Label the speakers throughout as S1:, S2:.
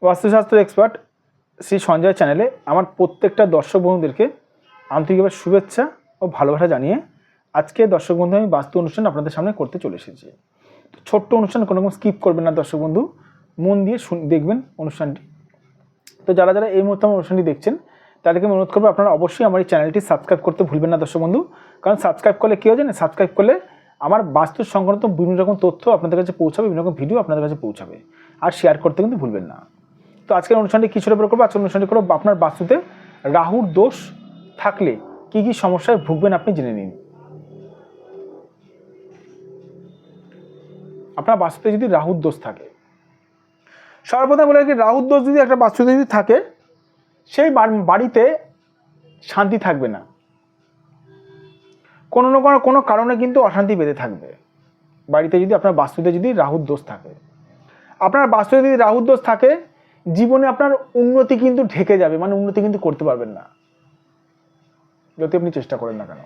S1: বাস্তুশাস্ত্র এক্সপার্ট শ্রী সঞ্জয় চ্যানেলে আমার প্রত্যেকটা দর্শক বন্ধুদেরকে আন্তরিকভাবে শুভেচ্ছা ও ভালোবাসা জানিয়ে আজকে দর্শক বন্ধু আমি বাস্তু অনুষ্ঠান আপনাদের সামনে করতে চলে এসেছি। তো ছোট্ট অনুষ্ঠান কোনো রকম স্কিপ করবেন না দর্শক বন্ধু, মন দিয়ে দেখবেন অনুষ্ঠানটি। তো যারা যারা এই মুহূর্তে আমার অনুষ্ঠানটি দেখছেন তাদেরকে অনুরোধ করবো আপনারা অবশ্যই আমার এই চ্যানেলটি সাবস্ক্রাইব করতে ভুলবেন না দর্শক বন্ধু। কারণ সাবস্ক্রাইব করলে কী হয় জানেন, সাবস্ক্রাইব করলে আমার বাস্তু সংক্রান্ত বিভিন্ন রকম তথ্য আপনাদের কাছে পৌঁছাবে, বিভিন্ন রকম ভিডিও আপনাদের কাছে পৌঁছাবে। আর শেয়ার করতে কিন্তু ভুলবেন না। তো আজকের অনুষ্ঠানটি কিছুর উপর করবো, আজকের অনুষ্ঠানটি করবো আপনার বাস্তুতে রাহুর দোষ থাকলে কি কি সমস্যায় ভুগবেন আপনি জেনে নিন। আপনার বাস্তুতে যদি রাহুর দোষ থাকে, সর্বপ্রথম বলে কি, রাহুর দোষ যদি একটা বাস্তুতে যদি থাকে সেই বাড়িতে শান্তি থাকবে না, কোনো না কোনো কারণে কিন্তু অশান্তি বেঁধে থাকবে বাড়িতে। যদি আপনার বাস্তুতে যদি রাহুর দোষ থাকে, আপনার বাস্তুতে যদি রাহুর দোষ থাকে, জীবনে আপনার উন্নতি কিন্তু ঢেকে যাবে, মানে উন্নতি কিন্তু করতে পারবেন না যতই আপনি চেষ্টা করেন না কেন।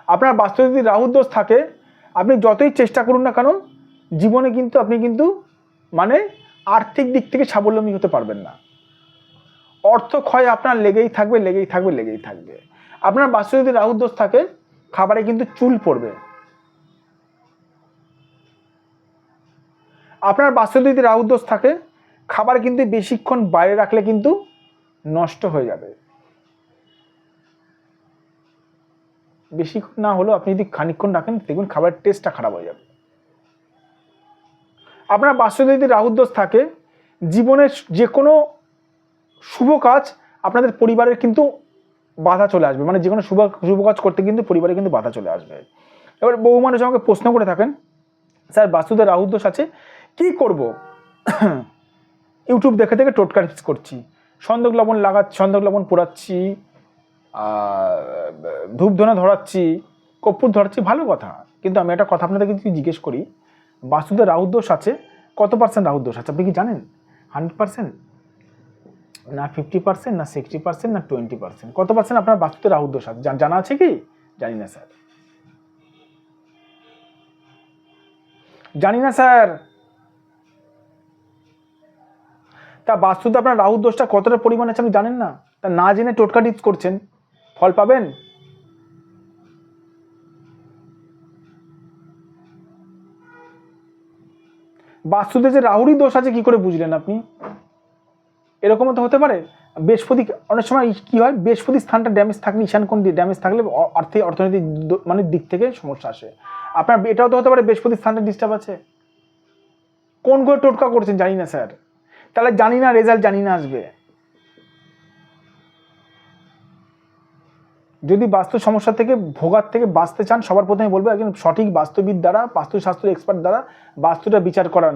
S1: আপনার বাস্তুতে যদি রাহুর দোষ থাকে, আপনি যতই চেষ্টা করুন না কেন জীবনে কিন্তু আপনি কিন্তু মানে আর্থিক দিক থেকে স্বাবলম্বী হতে পারবেন না। অর্থ ক্ষয় আপনার লেগেই থাকবে, লেগেই থাকবে, লেগেই থাকবে। আপনার বাস্তুতে যদি রাহুর দোষ থাকে, খাবারে কিন্তু চুল পড়বে। আপনার বাস্তুতে যদি রাহুর দোষ থাকে, খাবার কিন্তু বেশিক্ষণ বাইরে রাখলে কিন্তু নষ্ট হয়ে যাবে। বেশিক্ষণ না হলেও আপনি যদি খানিকক্ষণ রাখেন দেখবেন খাবারের টেস্টটা খারাপ হয়ে যাবে। আপনার বাস্তুতে যদি রাহুর দোষ থাকে, জীবনের যে কোনো শুভ কাজ আপনাদের পরিবারের কিন্তু বাধা চলে আসবে, মানে যে কোনো শুভ কাজ করতে কিন্তু পরিবারে কিন্তু বাধা চলে আসবে। এবার বহু মানুষ আমাকে প্রশ্ন করে থাকেন, স্যার বাস্তুতে রাহুর দোষ আছে, কি করব? ইউটিউব দেখে দেখে টোটকা টিপস করছি, সন্দক লবণ পোড়াচ্ছি, ধূপধনা ধরাচ্ছি, কর্পূর ধরাচ্ছি, ভালো কথা। কিন্তু আমি একটা কথা আপনাদেরকে যদি জিজ্ঞেস করি, বাস্তুতে রাহুর দোষ আছে, কত পার্সেন্ট রাহুর দোষ আছে আপনি কি জানেন? 100%, না 50%, না 60%, না 20%? কত পার্সেন্ট আপনার বাস্তুতে রাহুর দোষ আছে জানা আছে কি? জানি না স্যার, জানি না স্যার। তা বাস্তুতে আপনার রাহুর দোষটা কতটা পরিমাণ আছে আপনি জানেন না? তা না জেনে টোটকা টিপস করছেন, ফল পাবেন? বাস্তুতে যে রাহুরই দোষ আছে কি করে বুঝলেন আপনি? এরকমও তো হতে পারে। বৃহস্পতি অনেক সময় কি হয়, বৃহস্পতি স্থানটা ড্যামেজ থাকলে, ঈশান কোণ ড্যামেজ থাকলে অর্থনৈতিক মানে দিক থেকে সমস্যা আসে। আপনার এটাও তো হতে পারে বৃহস্পতি স্থানটা ডিস্টার্ব আছে। কোন করে টোটকা করছেন জানি না স্যার, তাহলে জানি না, রেজাল্ট জানি না আসবে। যদি বাস্তু সমস্যা থেকে ভোগার থেকে বাঁচতে চান, সবার প্রথমে বলবো একজন সঠিক বাস্তুবিদ দ্বারা, বাস্তুশাস্ত্র এক্সপার্ট দ্বারা বাস্তুটা বিচার করান।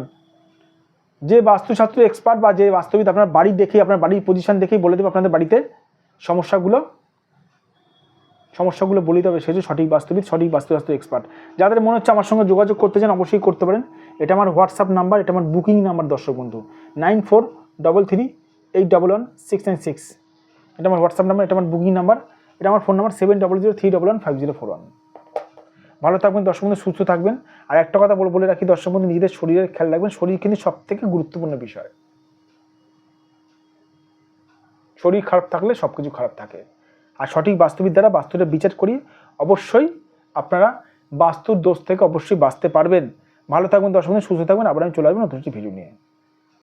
S1: যে বাস্তুশাস্ত্র এক্সপার্ট বা যে বাস্তুবিদ আপনার বাড়ি দেখেই, আপনার বাড়ির পজিশন দেখেই বলে দেবে আপনাদের বাড়িতে সমস্যাগুলো বলে দেবে, সে যে সঠিক বাস্তুবিদ, সঠিক বাস্তুশাস্ত্র এক্সপার্ট। যাদের মনে হচ্ছে আমার সঙ্গে যোগাযোগ করতে চান অবশ্যই করতে পারেন। এটা আমার হোয়াটসঅ্যাপ নাম্বার, এটা আমার বুকিং নাম্বার দর্শক বন্ধু, 9433811696। এটা আমার হোয়াটসঅ্যাপ নাম্বার, এটা আমার বুকিং নাম্বার, এটা আমার ফোন নাম্বার 7003115041। ভালো থাকবেন দর্শক বন্ধু, সুস্থ থাকবেন। আর একটা কথা বলে রাখি দর্শক বন্ধু, নিজেদের শরীরের খেয়াল রাখবেন। শরীর কিন্তু সব থেকে গুরুত্বপূর্ণ বিষয়। শরীর খারাপ থাকলে সব কিছু খারাপ থাকে। আর সঠিক বাস্তুবিদ দ্বারা বাস্তুটা বিচার করি অবশ্যই আপনারা বাস্তুর দোষ থেকে অবশ্যই বাঁচতে পারবেন। ভালো থাকবেন দর্শক বন্ধু, সুস্থ থাকবেন। আবার আমি চলে আসবেন নতুন একটি ভিডিও নিয়ে।